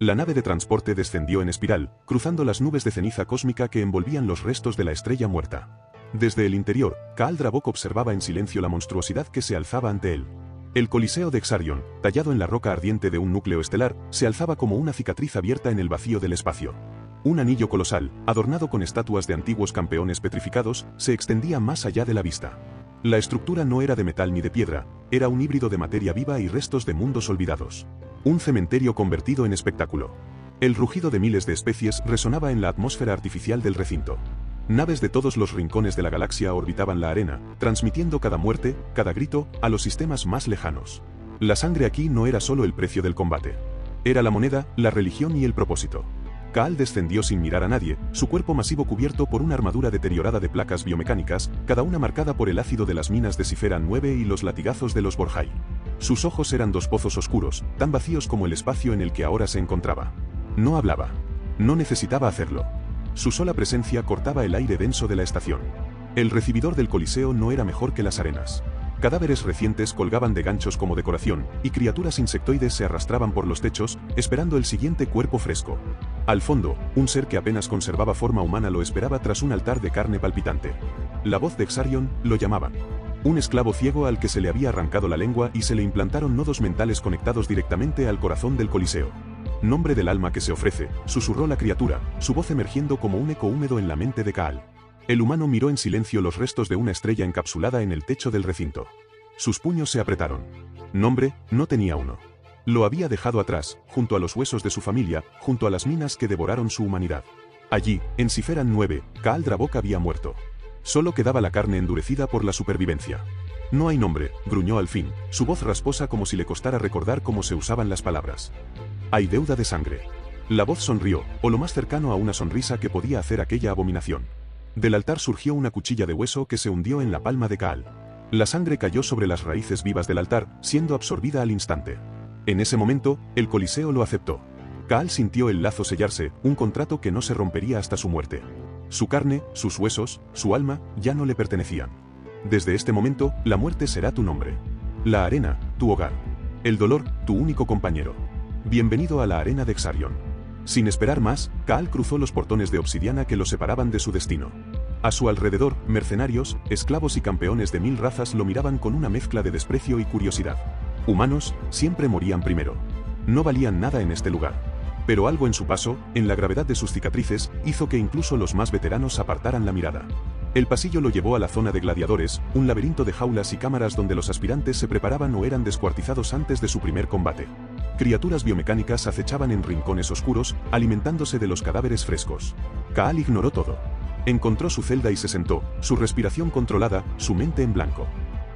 La nave de transporte descendió en espiral, cruzando las nubes de ceniza cósmica que envolvían los restos de la estrella muerta. Desde el interior, Kaal Drabok observaba en silencio la monstruosidad que se alzaba ante él. El Coliseo de Exarion, tallado en la roca ardiente de un núcleo estelar, se alzaba como una cicatriz abierta en el vacío del espacio. Un anillo colosal, adornado con estatuas de antiguos campeones petrificados, se extendía más allá de la vista. La estructura no era de metal ni de piedra, era un híbrido de materia viva y restos de mundos olvidados. Un cementerio convertido en espectáculo. El rugido de miles de especies resonaba en la atmósfera artificial del recinto. Naves de todos los rincones de la galaxia orbitaban la arena, transmitiendo cada muerte, cada grito, a los sistemas más lejanos. La sangre aquí no era solo el precio del combate. Era la moneda, la religión y el propósito. Kaal descendió sin mirar a nadie, su cuerpo masivo cubierto por una armadura deteriorada de placas biomecánicas, cada una marcada por el ácido de las minas de Siferan 9 y los latigazos de los Borjai. Sus ojos eran dos pozos oscuros, tan vacíos como el espacio en el que ahora se encontraba. No hablaba. No necesitaba hacerlo. Su sola presencia cortaba el aire denso de la estación. El recibidor del Coliseo no era mejor que las arenas. Cadáveres recientes colgaban de ganchos como decoración, y criaturas insectoides se arrastraban por los techos, esperando el siguiente cuerpo fresco. Al fondo, un ser que apenas conservaba forma humana lo esperaba tras un altar de carne palpitante. La voz de Exarion lo llamaban. Un esclavo ciego al que se le había arrancado la lengua y se le implantaron nodos mentales conectados directamente al corazón del Coliseo. Nombre del alma que se ofrece, susurró la criatura, su voz emergiendo como un eco húmedo en la mente de Kaal. El humano miró en silencio los restos de una estrella encapsulada en el techo del recinto. Sus puños se apretaron. Nombre, no tenía uno. Lo había dejado atrás, junto a los huesos de su familia, junto a las minas que devoraron su humanidad. Allí, en Siferan 9, Kaal Drabok había muerto. Solo quedaba la carne endurecida por la supervivencia. No hay nombre, gruñó al fin, su voz rasposa como si le costara recordar cómo se usaban las palabras. Hay deuda de sangre. La voz sonrió, o lo más cercano a una sonrisa que podía hacer aquella abominación. Del altar surgió una cuchilla de hueso que se hundió en la palma de Kaal. La sangre cayó sobre las raíces vivas del altar, siendo absorbida al instante. En ese momento, el Coliseo lo aceptó. Kaal sintió el lazo sellarse, un contrato que no se rompería hasta su muerte. Su carne, sus huesos, su alma, ya no le pertenecían. Desde este momento, la muerte será tu nombre. La arena, tu hogar. El dolor, tu único compañero. Bienvenido a la arena de Exarion. Sin esperar más, Kaal cruzó los portones de obsidiana que lo separaban de su destino. A su alrededor, mercenarios, esclavos y campeones de 1000 razas lo miraban con una mezcla de desprecio y curiosidad. Humanos, siempre morían primero. No valían nada en este lugar. Pero algo en su paso, en la gravedad de sus cicatrices, hizo que incluso los más veteranos apartaran la mirada. El pasillo lo llevó a la zona de gladiadores, un laberinto de jaulas y cámaras donde los aspirantes se preparaban o eran descuartizados antes de su primer combate. Criaturas biomecánicas acechaban en rincones oscuros, alimentándose de los cadáveres frescos. Kaal ignoró todo. Encontró su celda y se sentó, su respiración controlada, su mente en blanco.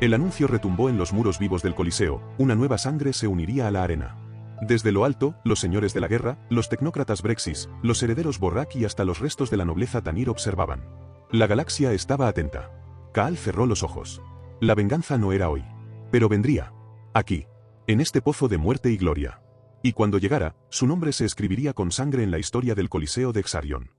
El anuncio retumbó en los muros vivos del Coliseo, una nueva sangre se uniría a la arena. Desde lo alto, los señores de la guerra, los tecnócratas Brexis, los herederos Borrak y hasta los restos de la nobleza Tanir observaban. La galaxia estaba atenta. Kaal cerró los ojos. La venganza no era hoy. Pero vendría. Aquí. En este pozo de muerte y gloria. Y cuando llegara, su nombre se escribiría con sangre en la historia del Coliseo de Exarion.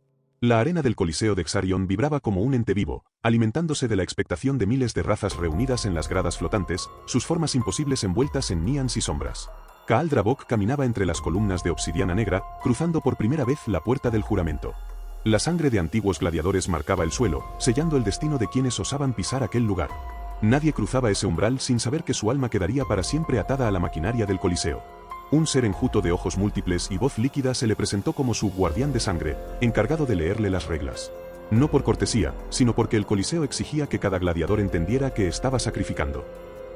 La arena del Coliseo de Exarion vibraba como un ente vivo, alimentándose de la expectación de miles de razas reunidas en las gradas flotantes, sus formas imposibles envueltas en níans y sombras. Kaal Drabok caminaba entre las columnas de obsidiana negra, cruzando por primera vez la puerta del juramento. La sangre de antiguos gladiadores marcaba el suelo, sellando el destino de quienes osaban pisar aquel lugar. Nadie cruzaba ese umbral sin saber que su alma quedaría para siempre atada a la maquinaria del Coliseo. Un ser enjuto de ojos múltiples y voz líquida se le presentó como su guardián de sangre, encargado de leerle las reglas. No por cortesía, sino porque el Coliseo exigía que cada gladiador entendiera que estaba sacrificando.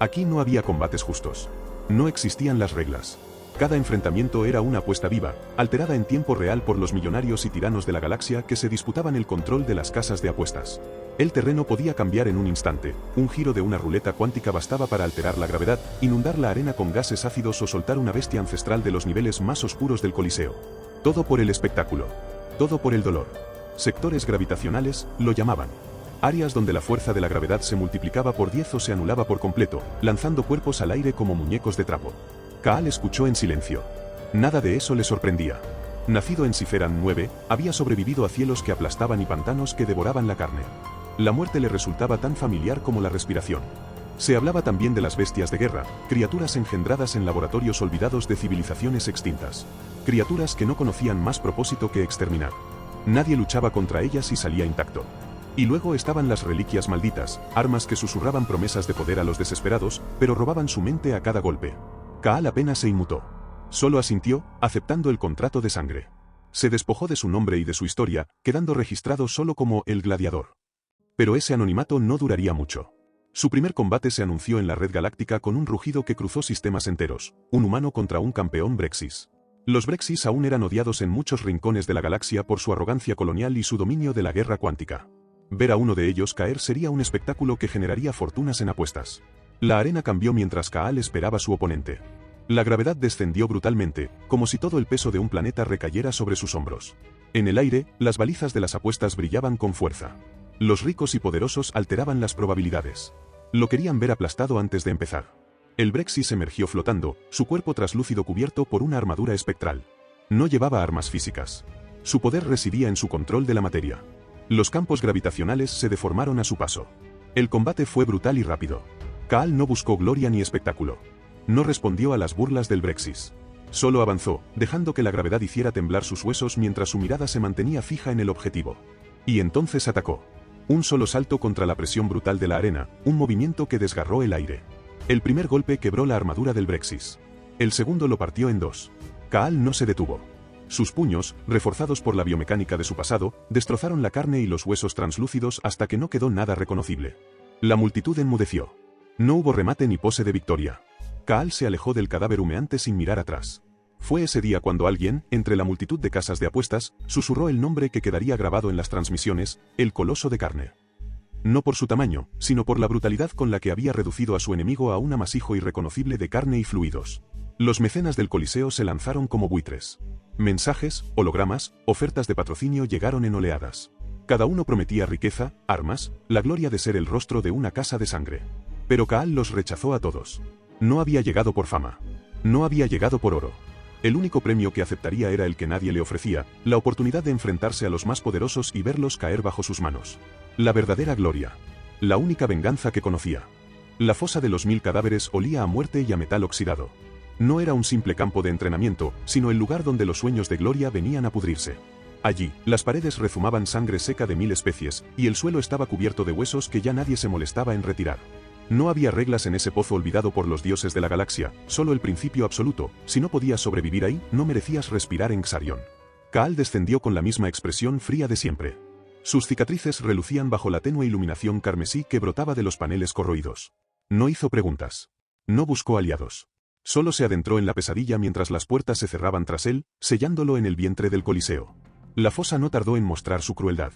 Aquí no había combates justos. No existían las reglas. Cada enfrentamiento era una apuesta viva, alterada en tiempo real por los millonarios y tiranos de la galaxia que se disputaban el control de las casas de apuestas. El terreno podía cambiar en un instante, un giro de una ruleta cuántica bastaba para alterar la gravedad, inundar la arena con gases ácidos o soltar una bestia ancestral de los niveles más oscuros del Coliseo. Todo por el espectáculo. Todo por el dolor. Sectores gravitacionales, lo llamaban. Áreas donde la fuerza de la gravedad se multiplicaba por 10 o se anulaba por completo, lanzando cuerpos al aire como muñecos de trapo. Kaal escuchó en silencio. Nada de eso le sorprendía. Nacido en Siferan 9, había sobrevivido a cielos que aplastaban y pantanos que devoraban la carne. La muerte le resultaba tan familiar como la respiración. Se hablaba también de las bestias de guerra, criaturas engendradas en laboratorios olvidados de civilizaciones extintas. criaturas que no conocían más propósito que exterminar. Nadie luchaba contra ellas y salía intacto. Y luego estaban las reliquias malditas, armas que susurraban promesas de poder a los desesperados, pero robaban su mente a cada golpe. Kaal apenas se inmutó. Solo asintió, aceptando el contrato de sangre. Se despojó de su nombre y de su historia, quedando registrado solo como el gladiador. Pero ese anonimato no duraría mucho. Su primer combate se anunció en la red galáctica con un rugido que cruzó sistemas enteros, un humano contra un campeón Brexis. Los Brexis aún eran odiados en muchos rincones de la galaxia por su arrogancia colonial y su dominio de la guerra cuántica. Ver a uno de ellos caer sería un espectáculo que generaría fortunas en apuestas. La arena cambió mientras Kaal esperaba a su oponente. La gravedad descendió brutalmente, como si todo el peso de un planeta recayera sobre sus hombros. En el aire, las balizas de las apuestas brillaban con fuerza. Los ricos y poderosos alteraban las probabilidades. Lo querían ver aplastado antes de empezar. El Brexis emergió flotando, su cuerpo traslúcido cubierto por una armadura espectral. No llevaba armas físicas. Su poder residía en su control de la materia. Los campos gravitacionales se deformaron a su paso. El combate fue brutal y rápido. Kaal no buscó gloria ni espectáculo. No respondió a las burlas del Brexis. Solo avanzó, dejando que la gravedad hiciera temblar sus huesos mientras su mirada se mantenía fija en el objetivo. Y entonces atacó. Un solo salto contra la presión brutal de la arena, un movimiento que desgarró el aire. El primer golpe quebró la armadura del Brexis. El segundo lo partió en dos. Kaal no se detuvo. Sus puños, reforzados por la biomecánica de su pasado, destrozaron la carne y los huesos translúcidos hasta que no quedó nada reconocible. La multitud enmudeció. No hubo remate ni pose de victoria. Kaal se alejó del cadáver humeante sin mirar atrás. Fue ese día cuando alguien, entre la multitud de casas de apuestas, susurró el nombre que quedaría grabado en las transmisiones, el Coloso de Carne. No por su tamaño, sino por la brutalidad con la que había reducido a su enemigo a un amasijo irreconocible de carne y fluidos. Los mecenas del Coliseo se lanzaron como buitres. Mensajes, hologramas, ofertas de patrocinio llegaron en oleadas. Cada uno prometía riqueza, armas, la gloria de ser el rostro de una casa de sangre. Pero Kaal los rechazó a todos. No había llegado por fama. No había llegado por oro. El único premio que aceptaría era el que nadie le ofrecía, la oportunidad de enfrentarse a los más poderosos y verlos caer bajo sus manos. La verdadera gloria. La única venganza que conocía. La fosa de los 1000 cadáveres olía a muerte y a metal oxidado. No era un simple campo de entrenamiento, sino el lugar donde los sueños de gloria venían a pudrirse. Allí, las paredes rezumaban sangre seca de 1000 especies, y el suelo estaba cubierto de huesos que ya nadie se molestaba en retirar. No había reglas en ese pozo olvidado por los dioses de la galaxia, solo el principio absoluto: si no podías sobrevivir ahí, no merecías respirar en Xarion. Kaal descendió con la misma expresión fría de siempre. Sus cicatrices relucían bajo la tenue iluminación carmesí que brotaba de los paneles corroídos. No hizo preguntas. No buscó aliados. Solo se adentró en la pesadilla mientras las puertas se cerraban tras él, sellándolo en el vientre del Coliseo. La fosa no tardó en mostrar su crueldad.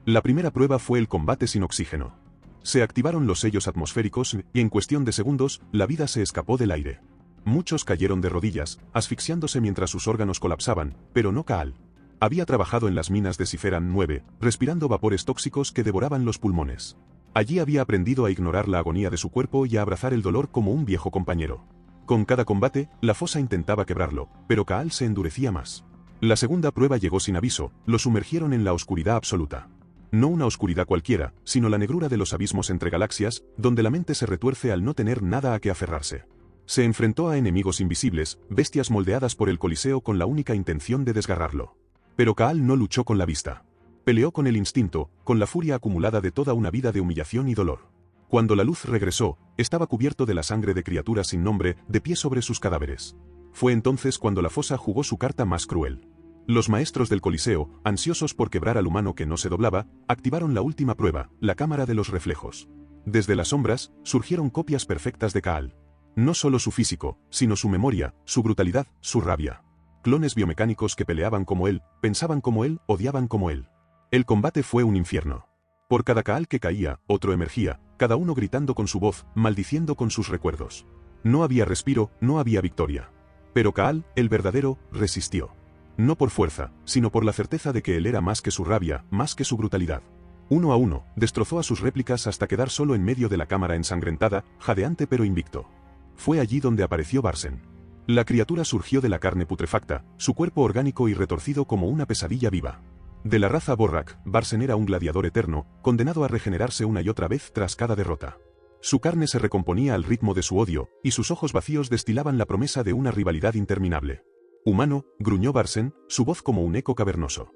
La primera prueba fue el combate sin oxígeno. Se activaron los sellos atmosféricos y en cuestión de segundos, la vida se escapó del aire. Muchos cayeron de rodillas, asfixiándose mientras sus órganos colapsaban, pero no Kaal. Había trabajado en las minas de Ciferan 9, respirando vapores tóxicos que devoraban los pulmones. Allí había aprendido a ignorar la agonía de su cuerpo y a abrazar el dolor como un viejo compañero. Con cada combate, la fosa intentaba quebrarlo, pero Kaal se endurecía más. La segunda prueba llegó sin aviso, lo sumergieron en la oscuridad absoluta. No una oscuridad cualquiera, sino la negrura de los abismos entre galaxias, donde la mente se retuerce al no tener nada a que aferrarse. Se enfrentó a enemigos invisibles, bestias moldeadas por el Coliseo con la única intención de desgarrarlo. Pero Kaal no luchó con la vista. Peleó con el instinto, con la furia acumulada de toda una vida de humillación y dolor. Cuando la luz regresó, estaba cubierto de la sangre de criaturas sin nombre, de pie sobre sus cadáveres. Fue entonces cuando la fosa jugó su carta más cruel. Los maestros del Coliseo, ansiosos por quebrar al humano que no se doblaba, activaron la última prueba, la cámara de los reflejos. Desde las sombras, surgieron copias perfectas de Kaal. No solo su físico, sino su memoria, su brutalidad, su rabia. Clones biomecánicos que peleaban como él, pensaban como él, odiaban como él. El combate fue un infierno. Por cada Kaal que caía, otro emergía, cada uno gritando con su voz, maldiciendo con sus recuerdos. No había respiro, no había victoria. Pero Kaal, el verdadero, resistió. No por fuerza, sino por la certeza de que él era más que su rabia, más que su brutalidad. Uno a uno, destrozó a sus réplicas hasta quedar solo en medio de la cámara ensangrentada, jadeante pero invicto. Fue allí donde apareció Barsen. La criatura surgió de la carne putrefacta, su cuerpo orgánico y retorcido como una pesadilla viva. De la raza Borrak, Barsen era un gladiador eterno, condenado a regenerarse una y otra vez tras cada derrota. Su carne se recomponía al ritmo de su odio, y sus ojos vacíos destilaban la promesa de una rivalidad interminable. Humano, gruñó Varsen, su voz como un eco cavernoso.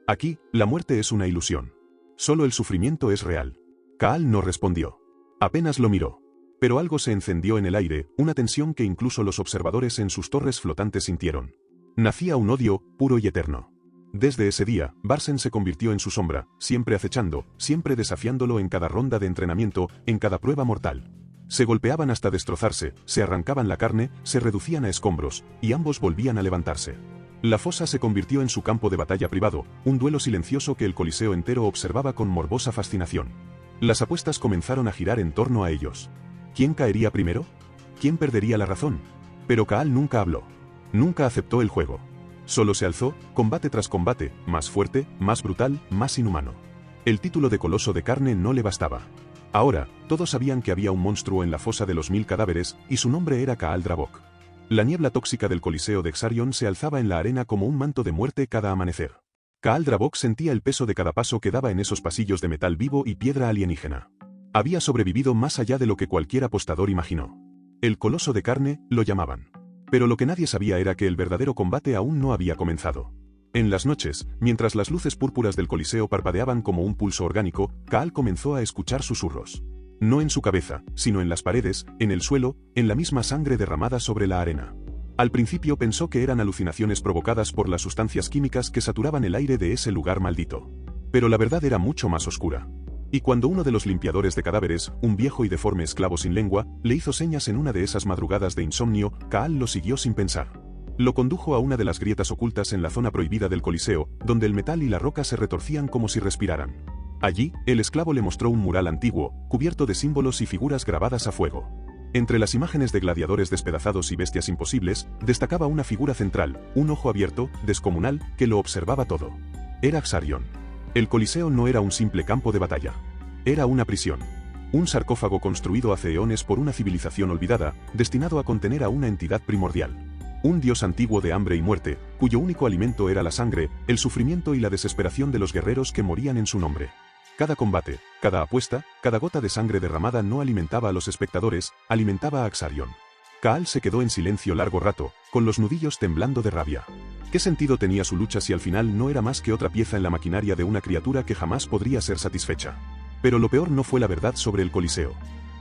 Aquí, la muerte es una ilusión. Solo el sufrimiento es real. Kaal no respondió. Apenas lo miró. Pero algo se encendió en el aire, una tensión que incluso los observadores en sus torres flotantes sintieron. Nacía un odio, puro y eterno. Desde ese día, Varsen se convirtió en su sombra, siempre acechando, siempre desafiándolo en cada ronda de entrenamiento, en cada prueba mortal. Se golpeaban hasta destrozarse, se arrancaban la carne, se reducían a escombros, y ambos volvían a levantarse. La fosa se convirtió en su campo de batalla privado, un duelo silencioso que el Coliseo entero observaba con morbosa fascinación. Las apuestas comenzaron a girar en torno a ellos. ¿Quién caería primero? ¿Quién perdería la razón? Pero Kaal nunca habló. Nunca aceptó el juego. Solo se alzó, combate tras combate, más fuerte, más brutal, más inhumano. El título de coloso de carne no le bastaba. Ahora, todos sabían que había un monstruo en la fosa de los 1000 cadáveres, y su nombre era Kaal Drabok. La niebla tóxica del Coliseo de Exarion se alzaba en la arena como un manto de muerte cada amanecer. Kaal Drabok sentía el peso de cada paso que daba en esos pasillos de metal vivo y piedra alienígena. Había sobrevivido más allá de lo que cualquier apostador imaginó. El coloso de carne, lo llamaban. Pero lo que nadie sabía era que el verdadero combate aún no había comenzado. En las noches, mientras las luces púrpuras del Coliseo parpadeaban como un pulso orgánico, Kaal comenzó a escuchar susurros. No en su cabeza, sino en las paredes, en el suelo, en la misma sangre derramada sobre la arena. Al principio pensó que eran alucinaciones provocadas por las sustancias químicas que saturaban el aire de ese lugar maldito. Pero la verdad era mucho más oscura. Y cuando uno de los limpiadores de cadáveres, un viejo y deforme esclavo sin lengua, le hizo señas en una de esas madrugadas de insomnio, Kaal lo siguió sin pensar. Lo condujo a una de las grietas ocultas en la zona prohibida del Coliseo, donde el metal y la roca se retorcían como si respiraran. Allí, el esclavo le mostró un mural antiguo, cubierto de símbolos y figuras grabadas a fuego. Entre las imágenes de gladiadores despedazados y bestias imposibles, destacaba una figura central, un ojo abierto, descomunal, que lo observaba todo. Era Exarion. El Coliseo no era un simple campo de batalla. Era una prisión. Un sarcófago construido hace eones por una civilización olvidada, destinado a contener a una entidad primordial. Un dios antiguo de hambre y muerte, cuyo único alimento era la sangre, el sufrimiento y la desesperación de los guerreros que morían en su nombre. Cada combate, cada apuesta, cada gota de sangre derramada no alimentaba a los espectadores, alimentaba a Exarion. Kaal se quedó en silencio largo rato, con los nudillos temblando de rabia. ¿Qué sentido tenía su lucha si al final no era más que otra pieza en la maquinaria de una criatura que jamás podría ser satisfecha? Pero lo peor no fue la verdad sobre el Coliseo.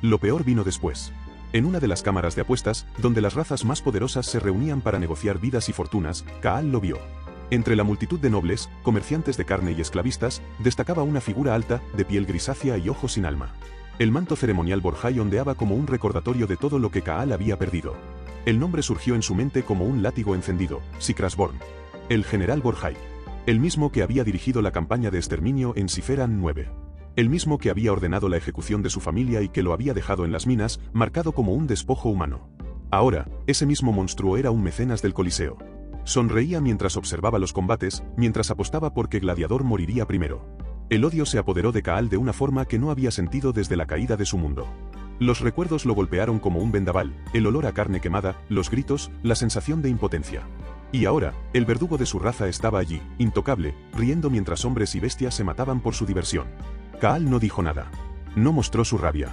Lo peor vino después. En una de las cámaras de apuestas, donde las razas más poderosas se reunían para negociar vidas y fortunas, Kaal lo vio. Entre la multitud de nobles, comerciantes de carne y esclavistas, destacaba una figura alta, de piel grisácea y ojos sin alma. El manto ceremonial Borjai ondeaba como un recordatorio de todo lo que Kaal había perdido. El nombre surgió en su mente como un látigo encendido, Sikrasborn. El general Borjai. El mismo que había dirigido la campaña de exterminio en Siferan 9. El mismo que había ordenado la ejecución de su familia y que lo había dejado en las minas, marcado como un despojo humano. Ahora, ese mismo monstruo era un mecenas del Coliseo. Sonreía mientras observaba los combates, mientras apostaba porque Gladiador moriría primero. El odio se apoderó de Kaal de una forma que no había sentido desde la caída de su mundo. Los recuerdos lo golpearon como un vendaval, el olor a carne quemada, los gritos, la sensación de impotencia. Y ahora, el verdugo de su raza estaba allí, intocable, riendo mientras hombres y bestias se mataban por su diversión. Kaal no dijo nada. No mostró su rabia.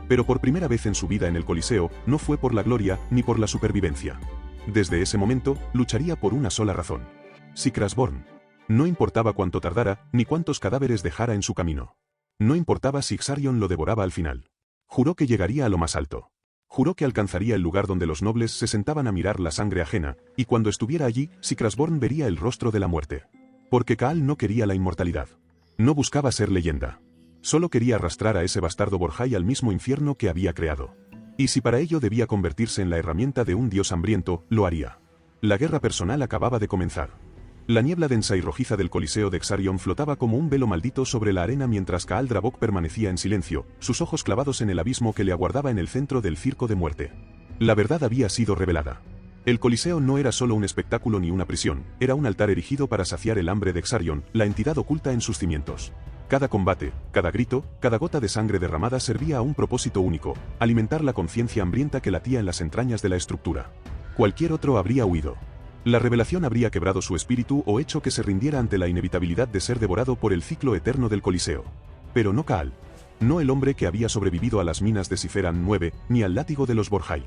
Pero por primera vez en su vida en el Coliseo, no fue por la gloria, ni por la supervivencia. Desde ese momento, lucharía por una sola razón. Sikrasborn. No importaba cuánto tardara, ni cuántos cadáveres dejara en su camino. No importaba si Exarion lo devoraba al final. Juró que llegaría a lo más alto. Juró que alcanzaría el lugar donde los nobles se sentaban a mirar la sangre ajena, y cuando estuviera allí, Sikrasborn vería el rostro de la muerte. Porque Kaal no quería la inmortalidad. No buscaba ser leyenda. Solo quería arrastrar a ese bastardo Borjai al mismo infierno que había creado. Y si para ello debía convertirse en la herramienta de un dios hambriento, lo haría. La guerra personal acababa de comenzar. La niebla densa y rojiza del Coliseo de Exarion flotaba como un velo maldito sobre la arena mientras Kaal Drabok permanecía en silencio, sus ojos clavados en el abismo que le aguardaba en el centro del circo de muerte. La verdad había sido revelada. El Coliseo no era solo un espectáculo ni una prisión, era un altar erigido para saciar el hambre de Exarion, la entidad oculta en sus cimientos. Cada combate, cada grito, cada gota de sangre derramada servía a un propósito único, alimentar la conciencia hambrienta que latía en las entrañas de la estructura. Cualquier otro habría huido. La revelación habría quebrado su espíritu o hecho que se rindiera ante la inevitabilidad de ser devorado por el ciclo eterno del Coliseo. Pero no Kaal. No el hombre que había sobrevivido a las minas de Siferan 9, ni al látigo de los Borjai.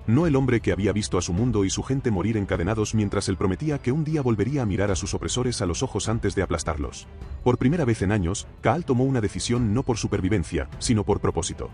No el hombre que había visto a su mundo y su gente morir encadenados mientras él prometía que un día volvería a mirar a sus opresores a los ojos antes de aplastarlos. Por primera vez en años, Kaal tomó una decisión no por supervivencia, sino por propósito.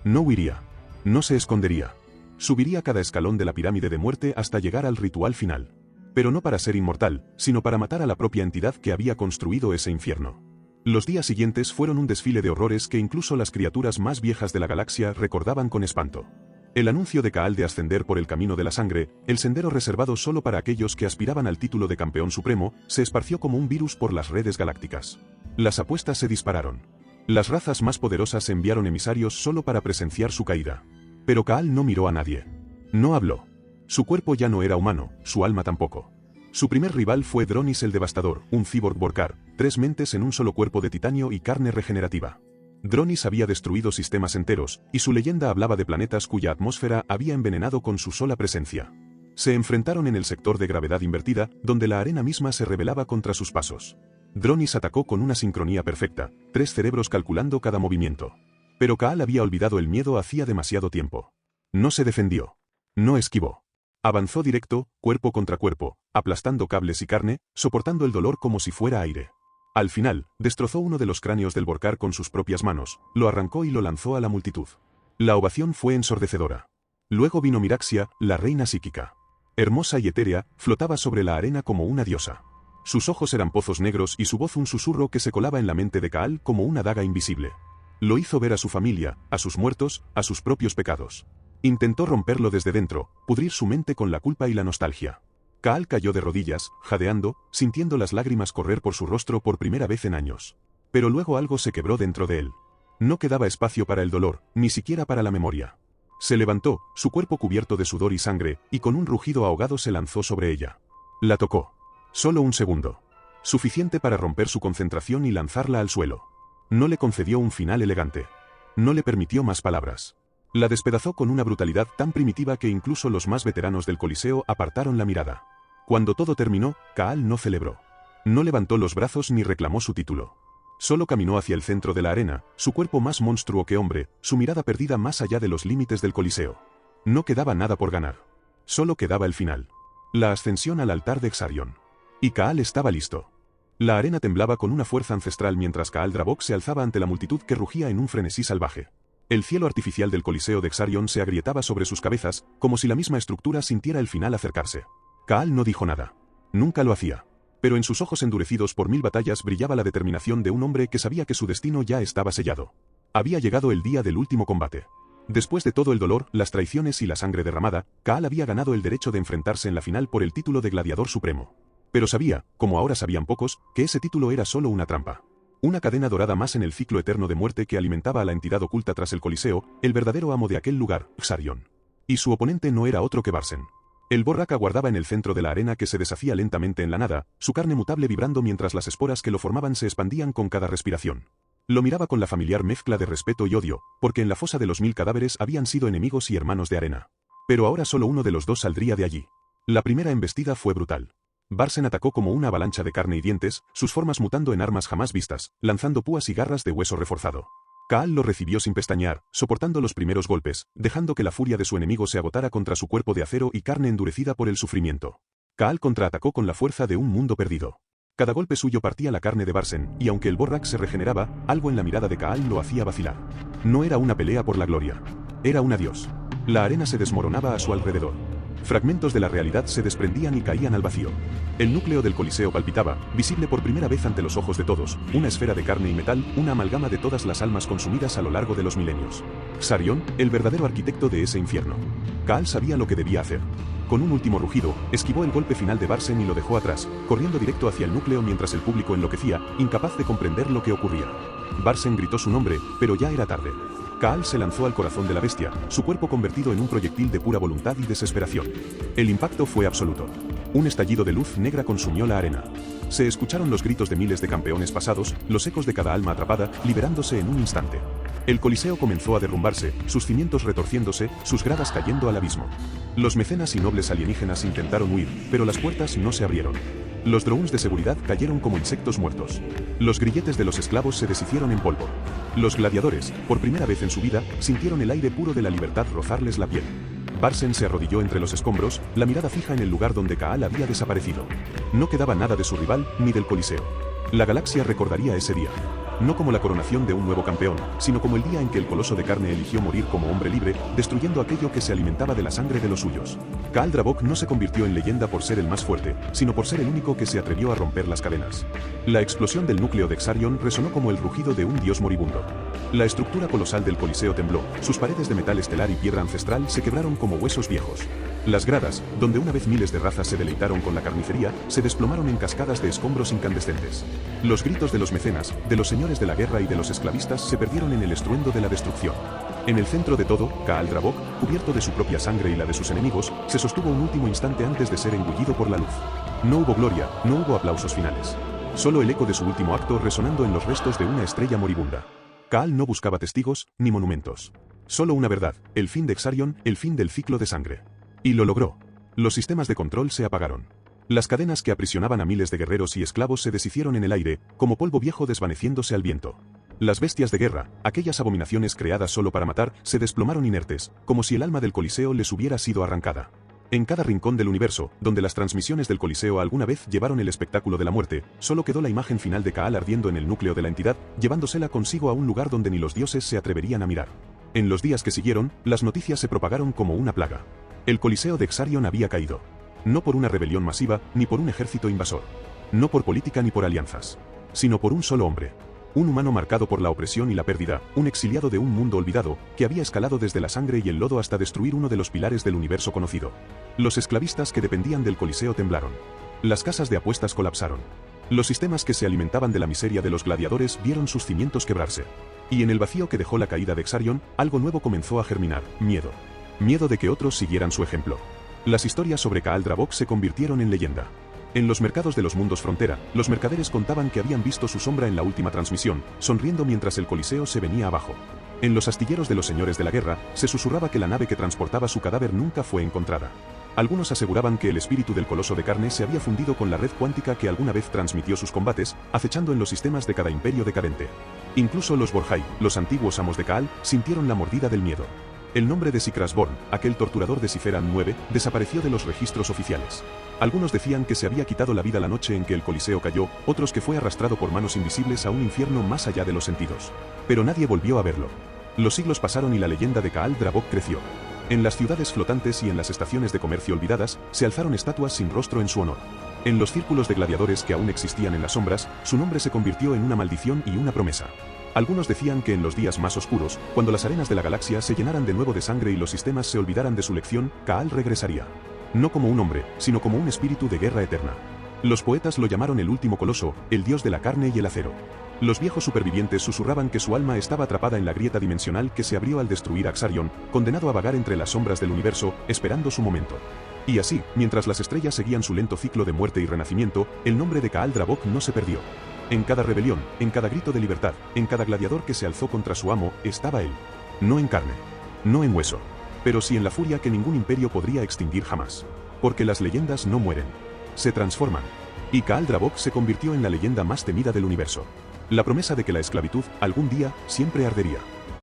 No huiría. No se escondería. Subiría cada escalón de la pirámide de muerte hasta llegar al ritual final. Pero no para ser inmortal, sino para matar a la propia entidad que había construido ese infierno. Los días siguientes fueron un desfile de horrores que incluso las criaturas más viejas de la galaxia recordaban con espanto. El anuncio de Kaal de ascender por el camino de la sangre, el sendero reservado solo para aquellos que aspiraban al título de campeón supremo, se esparció como un virus por las redes galácticas. Las apuestas se dispararon. Las razas más poderosas enviaron emisarios solo para presenciar su caída. Pero Kaal no miró a nadie. No habló. Su cuerpo ya no era humano, su alma tampoco. Su primer rival fue Dronis el Devastador, un cyborg Vorkar, 3 mentes en un solo cuerpo de titanio y carne regenerativa. Dronis había destruido sistemas enteros, y su leyenda hablaba de planetas cuya atmósfera había envenenado con su sola presencia. Se enfrentaron en el sector de gravedad invertida, donde la arena misma se rebelaba contra sus pasos. Dronis atacó con una sincronía perfecta, 3 cerebros calculando cada movimiento. Pero Kaal había olvidado el miedo hacía demasiado tiempo. No se defendió. No esquivó. Avanzó directo, cuerpo contra cuerpo, aplastando cables y carne, soportando el dolor como si fuera aire. Al final, destrozó uno de los cráneos del Vorkar con sus propias manos, lo arrancó y lo lanzó a la multitud. La ovación fue ensordecedora. Luego vino Miraxia, la reina psíquica. Hermosa y etérea, flotaba sobre la arena como una diosa. Sus ojos eran pozos negros y su voz un susurro que se colaba en la mente de Kaal como una daga invisible. Lo hizo ver a su familia, a sus muertos, a sus propios pecados. Intentó romperlo desde dentro, pudrir su mente con la culpa y la nostalgia. Kaal cayó de rodillas, jadeando, sintiendo las lágrimas correr por su rostro por primera vez en años. Pero luego algo se quebró dentro de él. No quedaba espacio para el dolor, ni siquiera para la memoria. Se levantó, su cuerpo cubierto de sudor y sangre, y con un rugido ahogado se lanzó sobre ella. La tocó. Solo un segundo. Suficiente para romper su concentración y lanzarla al suelo. No le concedió un final elegante. No le permitió más palabras. La despedazó con una brutalidad tan primitiva que incluso los más veteranos del Coliseo apartaron la mirada. Cuando todo terminó, Kaal no celebró. No levantó los brazos ni reclamó su título. Solo caminó hacia el centro de la arena, su cuerpo más monstruo que hombre, su mirada perdida más allá de los límites del Coliseo. No quedaba nada por ganar. Solo quedaba el final. La ascensión al altar de Exarion. Y Kaal estaba listo. La arena temblaba con una fuerza ancestral mientras Kaal Drabok se alzaba ante la multitud que rugía en un frenesí salvaje. El cielo artificial del Coliseo de Exarion se agrietaba sobre sus cabezas, como si la misma estructura sintiera el final acercarse. Kaal no dijo nada. Nunca lo hacía. Pero en sus ojos endurecidos por 1000 batallas brillaba la determinación de un hombre que sabía que su destino ya estaba sellado. Había llegado el día del último combate. Después de todo el dolor, las traiciones y la sangre derramada, Kaal había ganado el derecho de enfrentarse en la final por el título de Gladiador Supremo. Pero sabía, como ahora sabían pocos, que ese título era solo una trampa. Una cadena dorada más en el ciclo eterno de muerte que alimentaba a la entidad oculta tras el Coliseo, el verdadero amo de aquel lugar, Exarion. Y su oponente no era otro que Barsen. El Vorrak aguardaba en el centro de la arena que se deshacía lentamente en la nada, su carne mutable vibrando mientras las esporas que lo formaban se expandían con cada respiración. Lo miraba con la familiar mezcla de respeto y odio, porque en la fosa de los 1000 cadáveres habían sido enemigos y hermanos de arena. Pero ahora solo uno de los dos saldría de allí. La primera embestida fue brutal. Barsen atacó como una avalancha de carne y dientes, sus formas mutando en armas jamás vistas, lanzando púas y garras de hueso reforzado. Kaal lo recibió sin pestañear, soportando los primeros golpes, dejando que la furia de su enemigo se agotara contra su cuerpo de acero y carne endurecida por el sufrimiento. Kaal contraatacó con la fuerza de un mundo perdido. Cada golpe suyo partía la carne de Barsen, y aunque el Vorrak se regeneraba, algo en la mirada de Kaal lo hacía vacilar. No era una pelea por la gloria. Era un adiós. La arena se desmoronaba a su alrededor. Fragmentos de la realidad se desprendían y caían al vacío. El núcleo del Coliseo palpitaba, visible por primera vez ante los ojos de todos, una esfera de carne y metal, una amalgama de todas las almas consumidas a lo largo de los milenios. Exarion, el verdadero arquitecto de ese infierno. Kaal sabía lo que debía hacer. Con un último rugido, esquivó el golpe final de Barsen y lo dejó atrás, corriendo directo hacia el núcleo mientras el público enloquecía, incapaz de comprender lo que ocurría. Barsen gritó su nombre, pero ya era tarde. Kaal se lanzó al corazón de la bestia, su cuerpo convertido en un proyectil de pura voluntad y desesperación. El impacto fue absoluto. Un estallido de luz negra consumió la arena. Se escucharon los gritos de miles de campeones pasados, los ecos de cada alma atrapada, liberándose en un instante. El Coliseo comenzó a derrumbarse, sus cimientos retorciéndose, sus gradas cayendo al abismo. Los mecenas y nobles alienígenas intentaron huir, pero las puertas no se abrieron. Los drones de seguridad cayeron como insectos muertos. Los grilletes de los esclavos se deshicieron en polvo. Los gladiadores, por primera vez en su vida, sintieron el aire puro de la libertad rozarles la piel. Barsen se arrodilló entre los escombros, la mirada fija en el lugar donde Kaal había desaparecido. No quedaba nada de su rival, ni del Coliseo. La galaxia recordaría ese día. No como la coronación de un nuevo campeón, sino como el día en que el coloso de carne eligió morir como hombre libre, destruyendo aquello que se alimentaba de la sangre de los suyos. Kaal Drabok no se convirtió en leyenda por ser el más fuerte, sino por ser el único que se atrevió a romper las cadenas. La explosión del núcleo de Exarion resonó como el rugido de un dios moribundo. La estructura colosal del Coliseo tembló, sus paredes de metal estelar y piedra ancestral se quebraron como huesos viejos. Las gradas, donde una vez miles de razas se deleitaron con la carnicería, se desplomaron en cascadas de escombros incandescentes. Los gritos de los mecenas, de los señores de la guerra y de los esclavistas se perdieron en el estruendo de la destrucción. En el centro de todo, Kaal Drabok, cubierto de su propia sangre y la de sus enemigos, se sostuvo un último instante antes de ser engullido por la luz. No hubo gloria, no hubo aplausos finales. Solo el eco de su último acto resonando en los restos de una estrella moribunda. Kaal no buscaba testigos, ni monumentos. Solo una verdad, el fin de Exarion, el fin del ciclo de sangre. Y lo logró. Los sistemas de control se apagaron. Las cadenas que aprisionaban a miles de guerreros y esclavos se deshicieron en el aire, como polvo viejo desvaneciéndose al viento. Las bestias de guerra, aquellas abominaciones creadas solo para matar, se desplomaron inertes, como si el alma del Coliseo les hubiera sido arrancada. En cada rincón del universo, donde las transmisiones del Coliseo alguna vez llevaron el espectáculo de la muerte, solo quedó la imagen final de Kaal ardiendo en el núcleo de la entidad, llevándosela consigo a un lugar donde ni los dioses se atreverían a mirar. En los días que siguieron, las noticias se propagaron como una plaga. El Coliseo de Exarion había caído. No por una rebelión masiva, ni por un ejército invasor. No por política ni por alianzas. Sino por un solo hombre. Un humano marcado por la opresión y la pérdida, un exiliado de un mundo olvidado, que había escalado desde la sangre y el lodo hasta destruir uno de los pilares del universo conocido. Los esclavistas que dependían del Coliseo temblaron. Las casas de apuestas colapsaron. Los sistemas que se alimentaban de la miseria de los gladiadores vieron sus cimientos quebrarse. Y en el vacío que dejó la caída de Exarion, algo nuevo comenzó a germinar: miedo. Miedo de que otros siguieran su ejemplo. Las historias sobre Kaal Drabok se convirtieron en leyenda. En los mercados de los mundos frontera, los mercaderes contaban que habían visto su sombra en la última transmisión, sonriendo mientras el Coliseo se venía abajo. En los astilleros de los señores de la guerra, se susurraba que la nave que transportaba su cadáver nunca fue encontrada. Algunos aseguraban que el espíritu del coloso de carne se había fundido con la red cuántica que alguna vez transmitió sus combates, acechando en los sistemas de cada imperio decadente. Incluso los Borjai, los antiguos amos de Kaal, sintieron la mordida del miedo. El nombre de Sikrasborn, aquel torturador de Ciferan 9, desapareció de los registros oficiales. Algunos decían que se había quitado la vida la noche en que el Coliseo cayó, otros que fue arrastrado por manos invisibles a un infierno más allá de los sentidos. Pero nadie volvió a verlo. Los siglos pasaron y la leyenda de Kaal Drabok creció. En las ciudades flotantes y en las estaciones de comercio olvidadas, se alzaron estatuas sin rostro en su honor. En los círculos de gladiadores que aún existían en las sombras, su nombre se convirtió en una maldición y una promesa. Algunos decían que en los días más oscuros, cuando las arenas de la galaxia se llenaran de nuevo de sangre y los sistemas se olvidaran de su lección, Kaal regresaría. No como un hombre, sino como un espíritu de guerra eterna. Los poetas lo llamaron el último coloso, el dios de la carne y el acero. Los viejos supervivientes susurraban que su alma estaba atrapada en la grieta dimensional que se abrió al destruir a Exarion, condenado a vagar entre las sombras del universo, esperando su momento. Y así, mientras las estrellas seguían su lento ciclo de muerte y renacimiento, el nombre de Kaal Drabok no se perdió. En cada rebelión, en cada grito de libertad, en cada gladiador que se alzó contra su amo, estaba él. No en carne. No en hueso. Pero sí en la furia que ningún imperio podría extinguir jamás. Porque las leyendas no mueren. Se transforman. Y Kaal Drabok se convirtió en la leyenda más temida del universo. La promesa de que la esclavitud, algún día, siempre ardería.